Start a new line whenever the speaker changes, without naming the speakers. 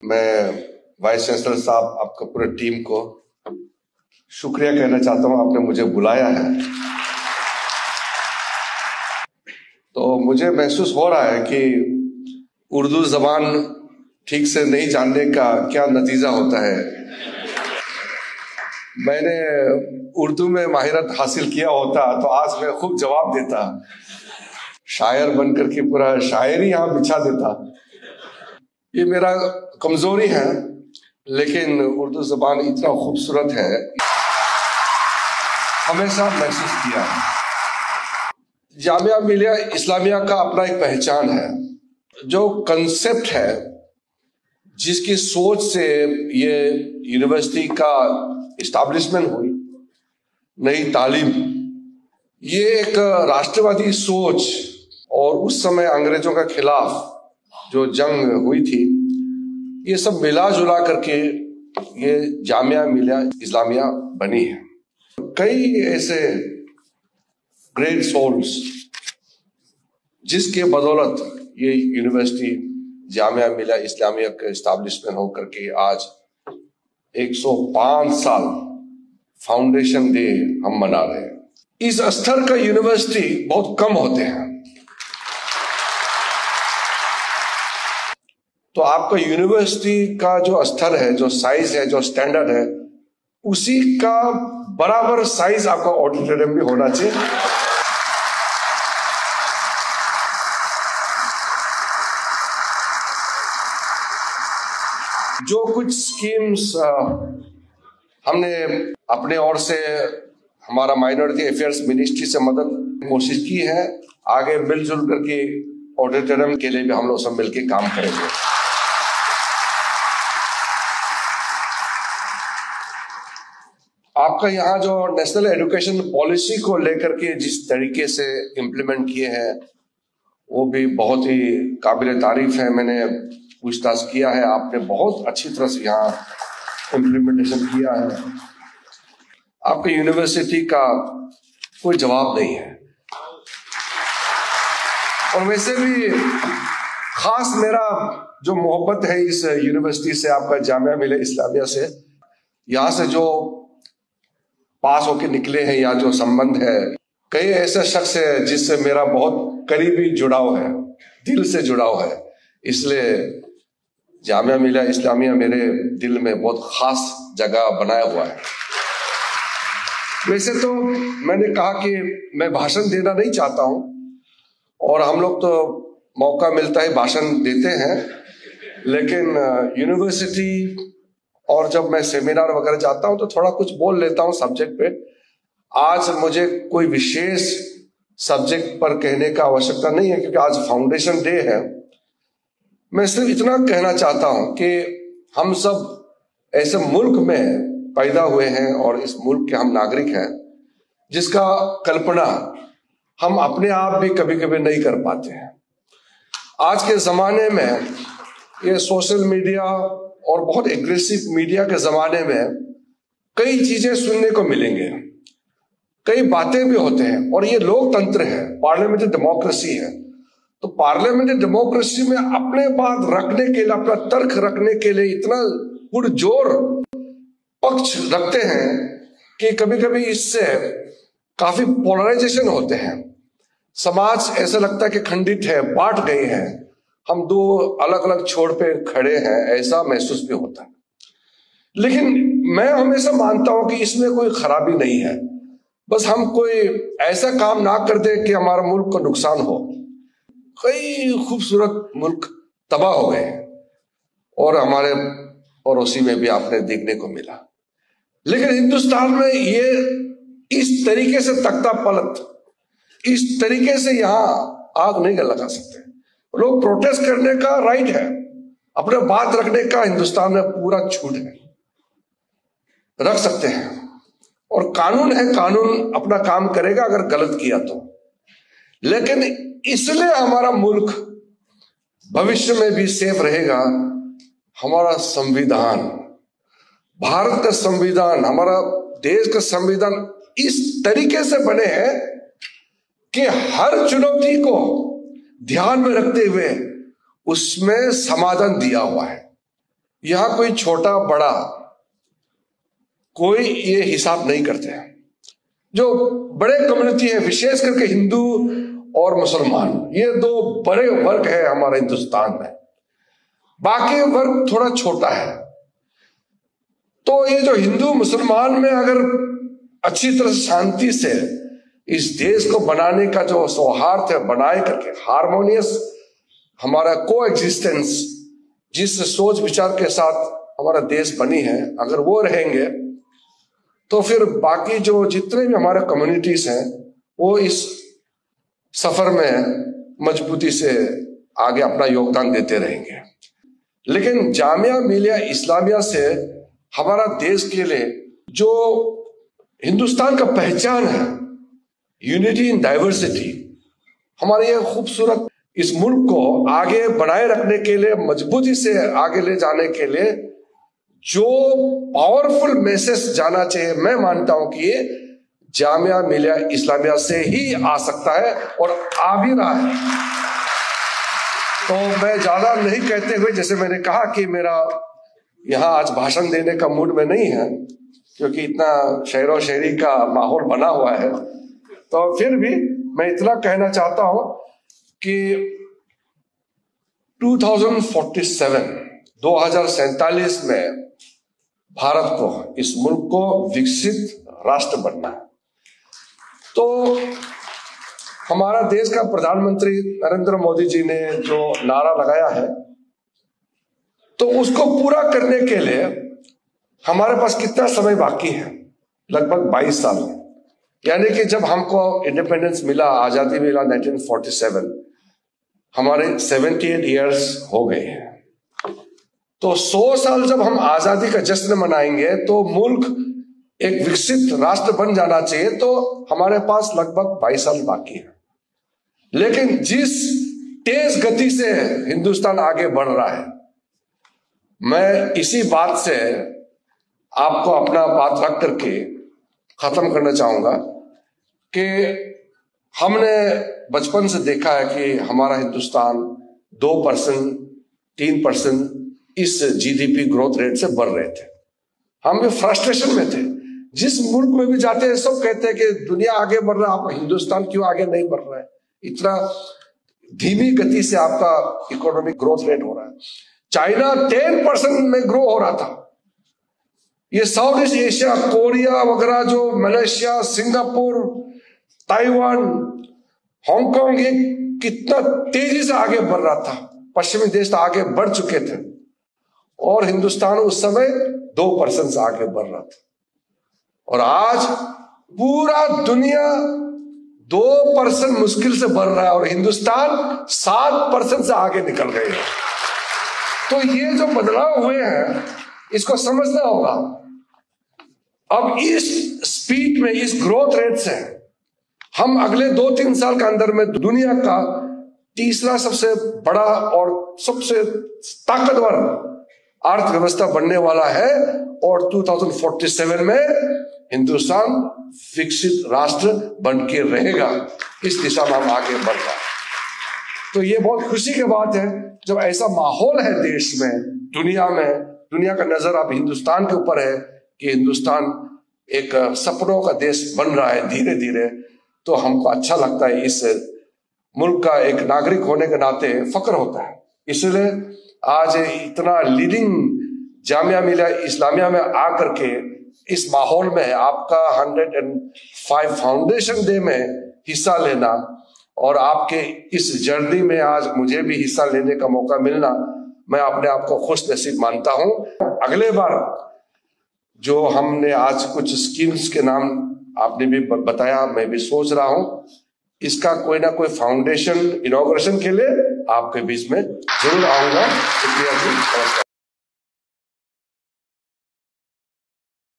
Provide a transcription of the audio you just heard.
मैं vice chancellor साहब, आपका पूरे टीम को शुक्रिया कहना चाहता हूं, आपने मुझे बुलाया है। तो मुझे महसूस हो रहा है कि उर्दू जबान ठीक से नहीं जानने का क्या नतीजा होता है। मैंने उर्दू में माहिरत हासिल किया होता तो आज मैं खूब जवाब देता, शायर बनकर के पूरा शायरी यहां बिछा देता। ये मेरा कमजोरी है, लेकिन उर्दू जबान इतना खूबसूरत है, हमेशा महसूस किया है। जामिया मिलिया इस्लामिया का अपना एक पहचान है। जो कंसेप्ट है, जिसकी सोच से ये यूनिवर्सिटी का इस्टेब्लिशमेंट हुई, नई तालीम, ये एक राष्ट्रवादी सोच और उस समय अंग्रेजों के खिलाफ जो जंग हुई थी, ये सब मिला जुला करके ये जामिया मिलिया इस्लामिया बनी है। कई ऐसे ग्रेट सोल्स जिसके बदौलत ये यूनिवर्सिटी जामिया मिलिया इस्लामिया का इस्टेब्लिशमेंट होकर के आज 105 साल फाउंडेशन डे हम मना रहे हैं। इस स्तर का यूनिवर्सिटी बहुत कम होते हैं। तो आपका यूनिवर्सिटी का जो स्तर है, जो साइज है, जो स्टैंडर्ड है, उसी का बराबर साइज आपका ऑडिटोरियम भी होना चाहिए। जो कुछ स्कीम्स हमने अपने ओर से, हमारा माइनॉरिटी अफेयर्स मिनिस्ट्री से मदद कोशिश की है, आगे मिलजुल करके ऑडिटोरियम के लिए भी हम लोग सब मिलकर काम करेंगे। आपका यहाँ जो नेशनल एजुकेशन पॉलिसी को लेकर के जिस तरीके से इम्प्लीमेंट किए हैं, वो भी बहुत ही काबिल तारीफ है। मैंने पूछताछ किया है, आपने बहुत अच्छी तरह से यहाँ इम्प्लीमेंटेशन किया है। आपकी यूनिवर्सिटी का कोई जवाब नहीं है। और वैसे भी खास मेरा जो मोहब्बत है इस यूनिवर्सिटी से, आपका जामिया मिलिया इस्लामिया से, यहाँ से जो पास होके निकले हैं या जो संबंध है, कई ऐसे शख्स है जिससे मेरा बहुत करीबी जुड़ाव है, दिल से जुड़ाव है। इसलिए जामिया मिलिया इस्लामिया मेरे दिल में बहुत खास जगह बनाया हुआ है। वैसे तो मैंने कहा कि मैं भाषण देना नहीं चाहता हूं, और हम लोग तो मौका मिलता है भाषण देते हैं, लेकिन यूनिवर्सिटी और जब मैं सेमिनार वगैरह जाता हूं तो थोड़ा कुछ बोल लेता हूं सब्जेक्ट पे। आज मुझे कोई विशेष सब्जेक्ट पर कहने का आवश्यकता नहीं है, क्योंकि आज फाउंडेशन डे है। मैं सिर्फ इतना कहना चाहता हूं कि हम सब ऐसे मुल्क में पैदा हुए हैं और इस मुल्क के हम नागरिक हैं, जिसका कल्पना हम अपने आप भी कभी कभी नहीं कर पाते हैं। आज के जमाने में ये सोशल मीडिया और बहुत एग्रेसिव मीडिया के जमाने में कई चीजें सुनने को मिलेंगे, कई बातें भी होते हैं, और ये लोकतंत्र है, पार्लियामेंट्री डेमोक्रेसी है। तो पार्लियामेंट्री डेमोक्रेसी में अपने बात रखने के लिए, अपना तर्क रखने के लिए इतना पुरजोर पक्ष रखते हैं कि कभी कभी इससे काफी पोलराइजेशन होते हैं। समाज ऐसा लगता है कि खंडित है, बांट गए हैं, हम दो अलग अलग छोर पे खड़े हैं, ऐसा महसूस भी होता है। लेकिन मैं हमेशा मानता हूं कि इसमें कोई खराबी नहीं है। बस हम कोई ऐसा काम ना कर दे कि हमारा मुल्क को नुकसान हो। कई खूबसूरत मुल्क तबाह हो गए और हमारे पड़ोसी में भी आपने देखने को मिला। लेकिन हिंदुस्तान में ये इस तरीके से तख्ता पलट, इस तरीके से यहां आग नहीं लगा सकते। लोग प्रोटेस्ट करने का राइट है, अपने बात रखने का हिंदुस्तान में पूरा छूट है, रख सकते हैं। और कानून है, कानून अपना काम करेगा अगर गलत किया तो। लेकिन इसलिए हमारा मुल्क भविष्य में भी सेफ रहेगा। हमारा संविधान, भारत का संविधान, हमारा देश का संविधान इस तरीके से बने हैं कि हर चुनौती को ध्यान में रखते हुए उसमें समाधान दिया हुआ है। यहां कोई छोटा बड़ा कोई ये हिसाब नहीं करते हैं। जो बड़े कम्युनिटी है, विशेष करके हिंदू और मुसलमान, ये दो बड़े वर्ग है हमारे हिंदुस्तान में। बाकी वर्ग थोड़ा छोटा है। तो ये जो हिंदू मुसलमान में अगर अच्छी तरह से शांति से इस देश को बनाने का जो सौहार्द है बनाए करके, हार्मोनियस हमारा को एग्जिस्टेंस, जिस सोच विचार के साथ हमारा देश बनी है, अगर वो रहेंगे तो फिर बाकी जो जितने भी हमारे कम्युनिटीज हैं वो इस सफर में मजबूती से आगे अपना योगदान देते रहेंगे। लेकिन जामिया मिलिया इस्लामिया से हमारा देश के लिए जो हिंदुस्तान का पहचान है, यूनिटी इन डाइवर्सिटी, हमारे ये खूबसूरत इस मुल्क को आगे बनाए रखने के लिए, मजबूती से आगे ले जाने के लिए जो पावरफुल मैसेज जाना चाहिए, मैं मानता हूं कि ये जामिया मिलिया इस्लामिया से ही आ सकता है और आ भी रहा है। तो मैं ज्यादा नहीं कहते हुए, जैसे मैंने कहा कि मेरा यहाँ आज भाषण देने का मूड में नहीं है क्योंकि इतना शेरो शायरी का माहौल बना हुआ है, तो फिर भी मैं इतना कहना चाहता हूं कि 2047 में भारत को, इस मुल्क को विकसित राष्ट्र बनना है। तो हमारा देश का प्रधानमंत्री नरेंद्र मोदी जी ने जो नारा लगाया है, तो उसको पूरा करने के लिए हमारे पास कितना समय बाकी है? लगभग 22 साल। यानी कि जब हमको इंडिपेंडेंस मिला, आजादी मिला 1947, हमारे 78 इयर्स हो गए हैं। तो 100 साल जब हम आजादी का जश्न मनाएंगे तो मुल्क एक विकसित राष्ट्र बन जाना चाहिए। तो हमारे पास लगभग 22 साल बाकी है। लेकिन जिस तेज गति से हिंदुस्तान आगे बढ़ रहा है, मैं इसी बात से आपको अपना बात रख करके खत्म करना चाहूंगा कि हमने बचपन से देखा है कि हमारा हिंदुस्तान 2%, 3% इस जीडीपी ग्रोथ रेट से बढ़ रहे थे। हम भी फ्रस्ट्रेशन में थे। जिस मुल्क में भी जाते हैं सब कहते हैं कि दुनिया आगे बढ़ रहा है, आपका हिंदुस्तान क्यों आगे नहीं बढ़ रहा है? इतना धीमी गति से आपका इकोनॉमिक ग्रोथ रेट हो रहा है। चाइना 10% में ग्रो हो रहा था। ये साउथ ईस्ट एशिया, कोरिया वगैरह, जो मलेशिया, सिंगापुर, ताइवान, हांगकांग, ये कितना तेजी से आगे बढ़ रहा था। पश्चिमी देश तो आगे बढ़ चुके थे और हिंदुस्तान उस समय 2% से आगे बढ़ रहा था। और आज पूरा दुनिया 2% मुश्किल से बढ़ रहा है और हिंदुस्तान 7% से आगे निकल गए हैं। तो ये जो बदलाव हुए हैं इसको समझना होगा। अब इस स्पीड में, इस ग्रोथ रेट से हम अगले 2-3 साल के अंदर में दुनिया का तीसरा सबसे बड़ा और सबसे ताकतवर अर्थव्यवस्था बनने वाला है और 2047 में हिंदुस्तान विकसित राष्ट्र बन के रहेगा। इस दिशा में हम आगे बढ़ रहे हैं। तो ये बहुत खुशी की बात है जब ऐसा माहौल है देश में, दुनिया में। दुनिया का नजर अब हिंदुस्तान के ऊपर है कि हिंदुस्तान एक सपनों का देश बन रहा है धीरे धीरे। तो हमको अच्छा लगता है, इस मुल्क का एक नागरिक होने के नाते फक्र होता है। इसलिए आज इतना लीडिंग जामिया मिलिया इस्लामिया में आकर के इस माहौल में आपका 105 फाउंडेशन डे में हिस्सा लेना और आपके इस जर्नी में आज मुझे भी हिस्सा लेने का मौका मिलना, मैं अपने आप को खुश नसीब मानता हूं। अगले बार जो हमने आज कुछ स्कीम्स के नाम आपने भी बताया, मैं भी सोच रहा हूं इसका कोई ना कोई फाउंडेशन इनॉग्रेशन के लिए आपके बीच में जरूर आऊंगा। शुक्रिया जी, नमस्कार।